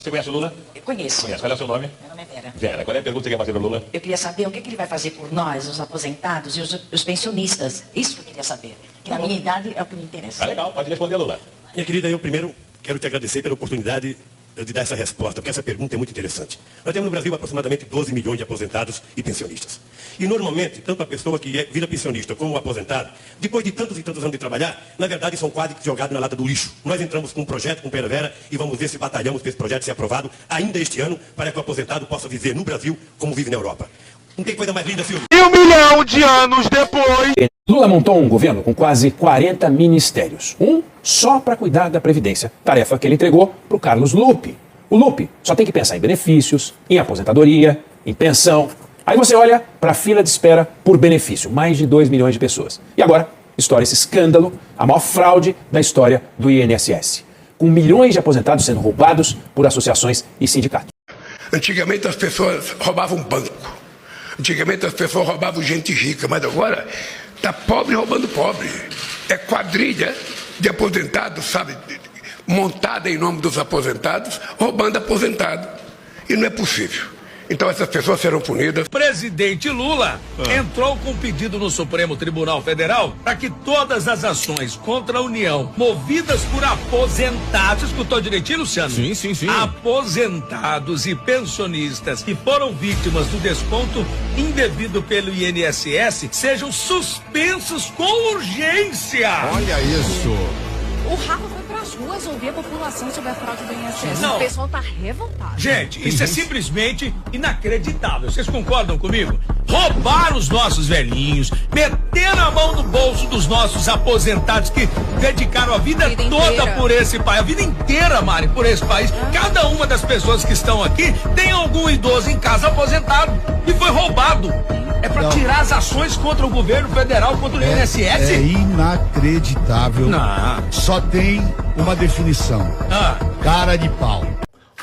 Você conhece o Lula? Eu conheço. Conhece. Qual é o seu nome? Meu nome é Vera. Vera, qual é a pergunta que você quer fazer para o Lula? Eu queria saber o que ele vai fazer por nós, os aposentados e os pensionistas. Isso que eu queria saber. Que na minha idade é o que me interessa. Tá legal, pode responder, Lula. Minha querida, eu primeiro quero te agradecer pela oportunidade de dar essa resposta, porque essa pergunta é muito interessante. Nós temos no Brasil aproximadamente 12 milhões de aposentados e pensionistas. E normalmente, tanto a pessoa que vira pensionista como o aposentado, depois de tantos e tantos anos de trabalhar, na verdade são quase jogados na lata do lixo. Nós entramos com um projeto, com o Vera, e vamos ver se batalhamos para esse projeto ser aprovado ainda este ano, para que o aposentado possa viver no Brasil como vive na Europa. Não tem coisa mais linda, Silvio. E 1 milhão de anos depois... Lula montou um governo com quase 40 ministérios. Um só para cuidar da Previdência. Tarefa que ele entregou para o Carlos Lupe. O Lupe só tem que pensar em benefícios, em aposentadoria, em pensão. Aí você olha para a fila de espera por benefício. Mais de 2 milhões de pessoas. E agora, estoura esse escândalo, a maior fraude da história do INSS. Com milhões de aposentados sendo roubados por associações e sindicatos. Antigamente as pessoas roubavam banco. Antigamente as pessoas roubavam gente rica, mas agora está pobre roubando pobre. É quadrilha de aposentados, sabe, montada em nome dos aposentados, roubando aposentado. E não é possível. Então essas pessoas serão punidas. Presidente Lula entrou com um pedido no Supremo Tribunal Federal para que todas as ações contra a União movidas por aposentados, escutou direitinho, Luciano? Sim. Aposentados e pensionistas que foram vítimas do desconto indevido pelo INSS sejam suspensos com urgência. Olha isso. O Rafa foi pras ruas ouvir a população sobre a fraude do INSS. Não. O pessoal tá revoltado. Gente, isso é simplesmente inacreditável. Vocês concordam comigo? Roubar os nossos velhinhos, meter a mão no bolso dos nossos aposentados que dedicaram a vida toda inteira por esse país, a vida inteira, Mari, por esse país. Cada uma das pessoas que estão aqui tem algum idoso em casa aposentado e foi roubado. É pra tirar as ações contra o governo federal, contra o INSS? É inacreditável. Não. Só tem uma definição. Cara de pau.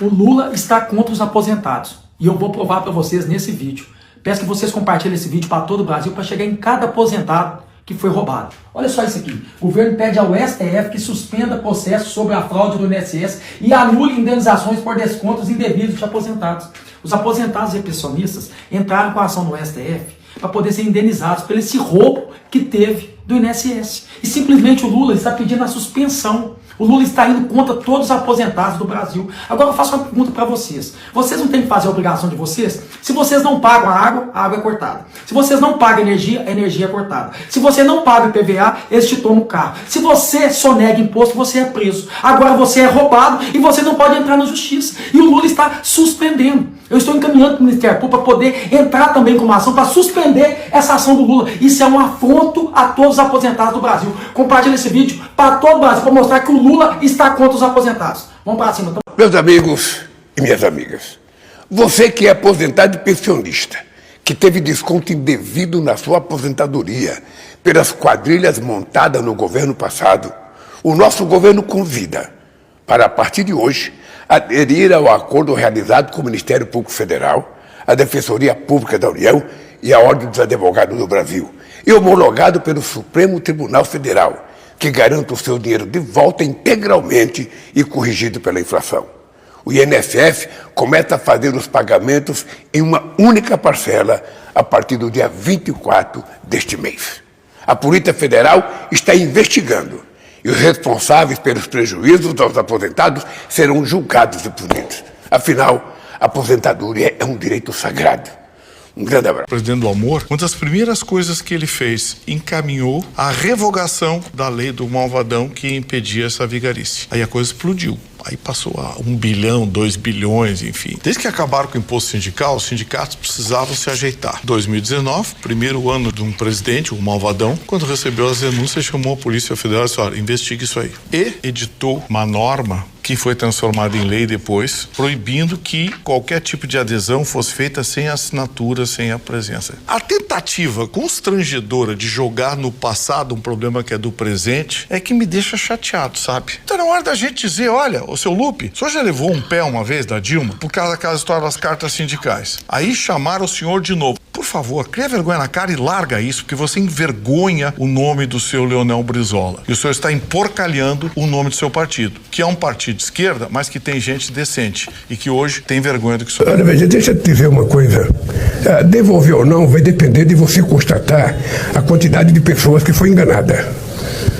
O Lula está contra os aposentados. E eu vou provar para vocês nesse vídeo. Peço que vocês compartilhem esse vídeo para todo o Brasil, para chegar em cada aposentado que foi roubado. Olha só isso aqui. O governo pede ao STF que suspenda processo sobre a fraude do INSS e anule indenizações por descontos indevidos de aposentados. Os aposentados e pensionistas entraram com a ação no STF para poder ser indenizados por esse roubo que teve do INSS. E simplesmente o Lula está pedindo a suspensão. O Lula está indo contra todos os aposentados do Brasil. Agora eu faço uma pergunta para vocês. Vocês não têm que fazer a obrigação de vocês? Se vocês não pagam a água é cortada. Se vocês não pagam a energia é cortada. Se você não paga o PVA, eles te tomam o carro. Se você sonega imposto, você é preso. Agora você é roubado e você não pode entrar na justiça. E o Lula está suspendendo. Eu estou encaminhando para o Ministério Público para poder entrar também com uma ação para suspender essa ação do Lula. Isso é um afronto a todos os aposentados do Brasil. Compartilhe esse vídeo para todo o Brasil, para mostrar que o Lula está contra os aposentados. Vamos para cima. Meus amigos e minhas amigas, você que é aposentado e pensionista, que teve desconto indevido na sua aposentadoria pelas quadrilhas montadas no governo passado, o nosso governo convida para, a partir de hoje, aderir ao acordo realizado com o Ministério Público Federal, a Defensoria Pública da União e a Ordem dos Advogados do Brasil, e homologado pelo Supremo Tribunal Federal, que garanta o seu dinheiro de volta integralmente e corrigido pela inflação. O INSS começa a fazer os pagamentos em uma única parcela a partir do dia 24 deste mês. A Polícia Federal está investigando e os responsáveis pelos prejuízos aos aposentados serão julgados e punidos. Afinal, a aposentadoria é um direito sagrado. Um grande abraço. Presidente do Amor, uma das primeiras coisas que ele fez, encaminhou a revogação da lei do malvadão que impedia essa vigarice. Aí a coisa explodiu. Aí passou a 1 bilhão, 2 bilhões, enfim. Desde que acabaram com o imposto sindical, os sindicatos precisavam se ajeitar. 2019, primeiro ano de um presidente, o malvadão, quando recebeu as denúncias, chamou a Polícia Federal e disse, olha, investigue isso aí. E editou uma norma que foi transformada em lei depois, proibindo que qualquer tipo de adesão fosse feita sem assinatura, sem a presença. A tentativa constrangedora de jogar no passado um problema que é do presente é que me deixa chateado, sabe? Então é na hora da gente dizer, olha, ô seu Lupe, o senhor já levou um pé uma vez da Dilma por causa daquela história das cartas sindicais. Aí chamaram o senhor de novo. por favor, cria vergonha na cara e larga isso, porque você envergonha o nome do seu Leonel Brizola. E o senhor está emporcalhando o nome do seu partido, que é um partido de esquerda, mas que tem gente decente e que hoje tem vergonha do que o senhor... Olha, veja, deixa eu te dizer uma coisa. Devolver ou não vai depender de você constatar a quantidade de pessoas que foi enganada.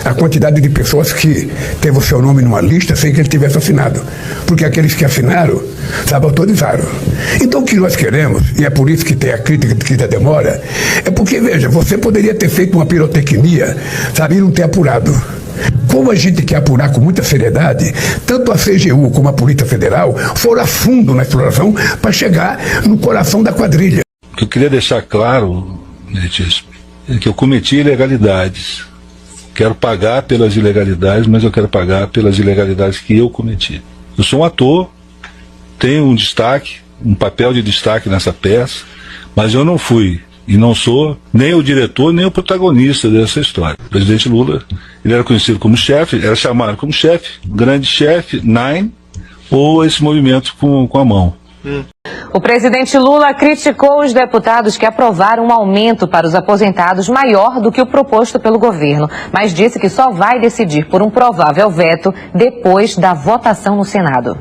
A quantidade de pessoas que teve o seu nome numa lista sem que ele tivesse assinado. Porque aqueles que assinaram, sabe, autorizaram. Então o que nós queremos, e é por isso que tem a crítica da demora, é porque, veja, você poderia ter feito uma pirotecnia, sabe, e não ter apurado. Como a gente quer apurar com muita seriedade, tanto a CGU como a Polícia Federal foram a fundo na exploração para chegar no coração da quadrilha. O que eu queria deixar claro, Meritíssimo, é que eu cometi ilegalidades. Quero pagar pelas ilegalidades, mas eu quero pagar pelas ilegalidades que eu cometi. Eu sou um ator, tenho um destaque, um papel de destaque nessa peça, mas eu não fui e não sou nem o diretor, nem o protagonista dessa história. O presidente Lula, ele era conhecido como chefe, era chamado como chefe, grande chefe, Nine, ou esse movimento com a mão. O presidente Lula criticou os deputados que aprovaram um aumento para os aposentados maior do que o proposto pelo governo, mas disse que só vai decidir por um provável veto depois da votação no Senado.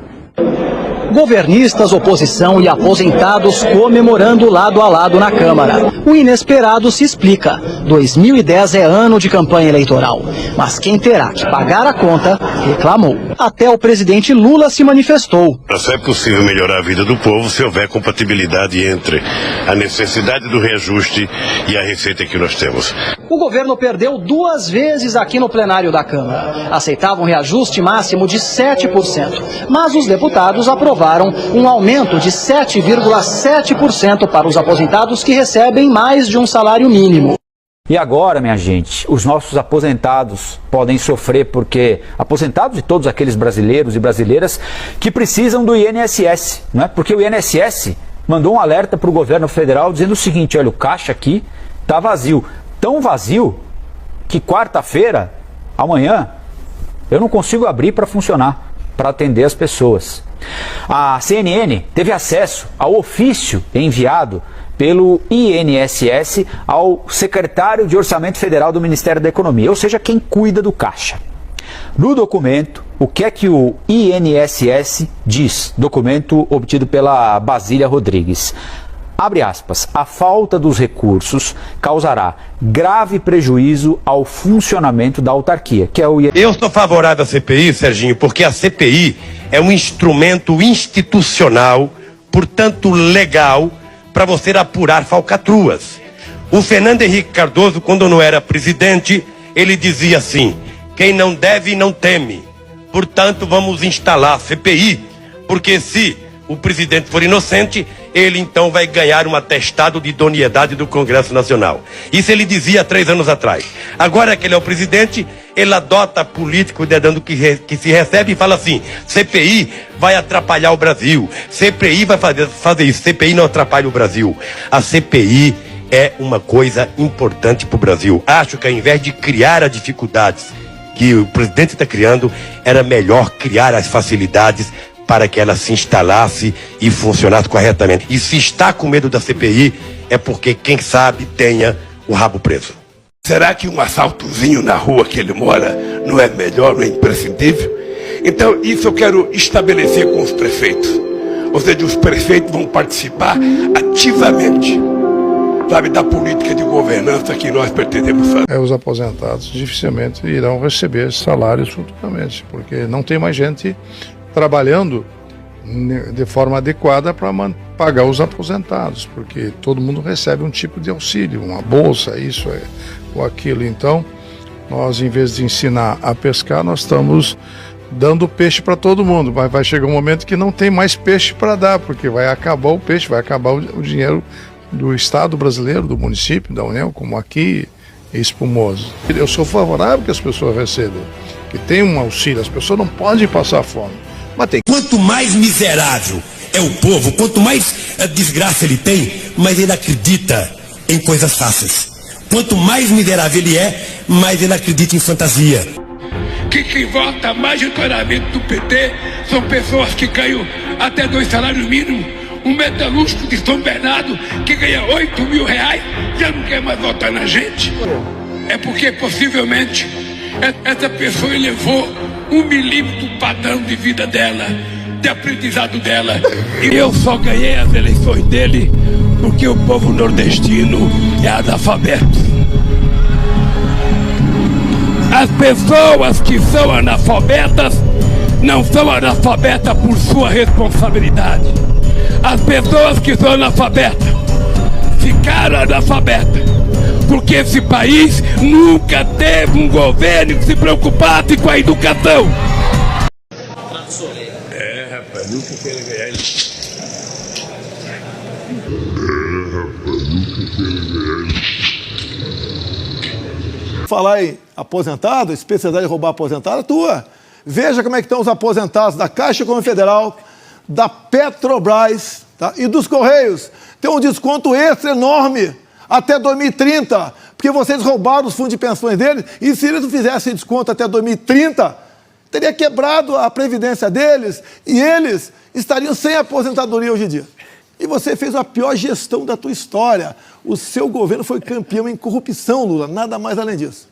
Governistas, oposição e aposentados comemorando lado a lado na Câmara. O inesperado se explica. 2010 é ano de campanha eleitoral, mas quem terá que pagar a conta reclamou. Até o presidente Lula se manifestou. Só é possível melhorar a vida do povo se houver compatibilidade entre a necessidade do reajuste e a receita que nós temos. O governo perdeu 2 vezes aqui no plenário da Câmara. Aceitava um reajuste máximo de 7%, mas os deputados aprovaram um aumento de 7,7% para os aposentados que recebem mais de um salário mínimo. E agora, minha gente, os nossos aposentados podem sofrer porque aposentados e todos aqueles brasileiros e brasileiras que precisam do INSS, não é? Porque o INSS mandou um alerta para o governo federal dizendo o seguinte: olha, o caixa aqui está vazio, tão vazio que quarta-feira, amanhã, eu não consigo abrir para funcionar, para atender as pessoas. A CNN teve acesso ao ofício enviado pelo INSS ao secretário de Orçamento Federal do Ministério da Economia, ou seja, quem cuida do caixa. No documento, o que é que o INSS diz? Documento obtido pela Basília Rodrigues. Abre aspas, a falta dos recursos causará grave prejuízo ao funcionamento da autarquia, que é o INSS. Eu sou favorável à CPI, Serginho, porque a CPI é um instrumento institucional, portanto legal, para você apurar falcatruas. O Fernando Henrique Cardoso, quando não era presidente, ele dizia assim: quem não deve, não teme. Portanto, vamos instalar a CPI, porque se o presidente for inocente, ele então vai ganhar um atestado de idoneidade do Congresso Nacional. Isso ele dizia 3 anos atrás. Agora que ele é o presidente, ele adota político dedando que se recebe e fala assim: CPI vai atrapalhar o Brasil, CPI vai fazer isso, CPI não atrapalha o Brasil. A CPI é uma coisa importante para o Brasil. Acho que ao invés de criar as dificuldades que o presidente está criando, era melhor criar as facilidades para que ela se instalasse e funcionasse corretamente. E se está com medo da CPI, é porque, quem sabe, tenha o rabo preso. Será que um assaltozinho na rua que ele mora não é melhor, não é imprescindível? Então, isso eu quero estabelecer com os prefeitos. Ou seja, os prefeitos vão participar ativamente, sabe, da política de governança que nós pretendemos fazer. Os aposentados dificilmente irão receber salários futuramente, porque não tem mais gente trabalhando de forma adequada para pagar os aposentados, porque todo mundo recebe um tipo de auxílio, uma bolsa, isso ou aquilo. Então, nós, em vez de ensinar a pescar, nós estamos dando peixe para todo mundo, mas vai chegar um momento que não tem mais peixe para dar, porque vai acabar o peixe, vai acabar o dinheiro do Estado brasileiro, do município, da União, como aqui, é espumoso. Eu sou favorável que as pessoas recebam, que tenham um auxílio, as pessoas não podem passar fome. Quanto mais miserável é o povo, quanto mais desgraça ele tem, mais ele acredita em coisas fáceis. Quanto mais miserável ele é, mais ele acredita em fantasia. Quem vota majoritariamente do PT são pessoas que ganham até 2 salários mínimos, Um metalúrgico de São Bernardo que ganha 8 mil reais já não quer mais votar na gente. É porque possivelmente essa pessoa elevou 1 milímetro do padrão de vida dela, de aprendizado dela. E eu só ganhei as eleições dele porque o povo nordestino é analfabeto. As pessoas que são analfabetas não são analfabetas por sua responsabilidade. As pessoas que são analfabetas ficaram analfabetas porque esse país nunca teve um governo que se preocupasse com a educação. Rapaz, nunca quero ganhar isso. Falar em aposentado, especialidade de roubar aposentado, é tua. Veja como é que estão os aposentados da Caixa Econômica Federal, da Petrobras, tá? E dos Correios. Tem um desconto extra enorme até 2030, porque vocês roubaram os fundos de pensões deles, e se eles não fizessem desconto até 2030, teria quebrado a previdência deles e eles estariam sem aposentadoria hoje em dia. E você fez a pior gestão da tua história. O seu governo foi campeão em corrupção, Lula, nada mais além disso.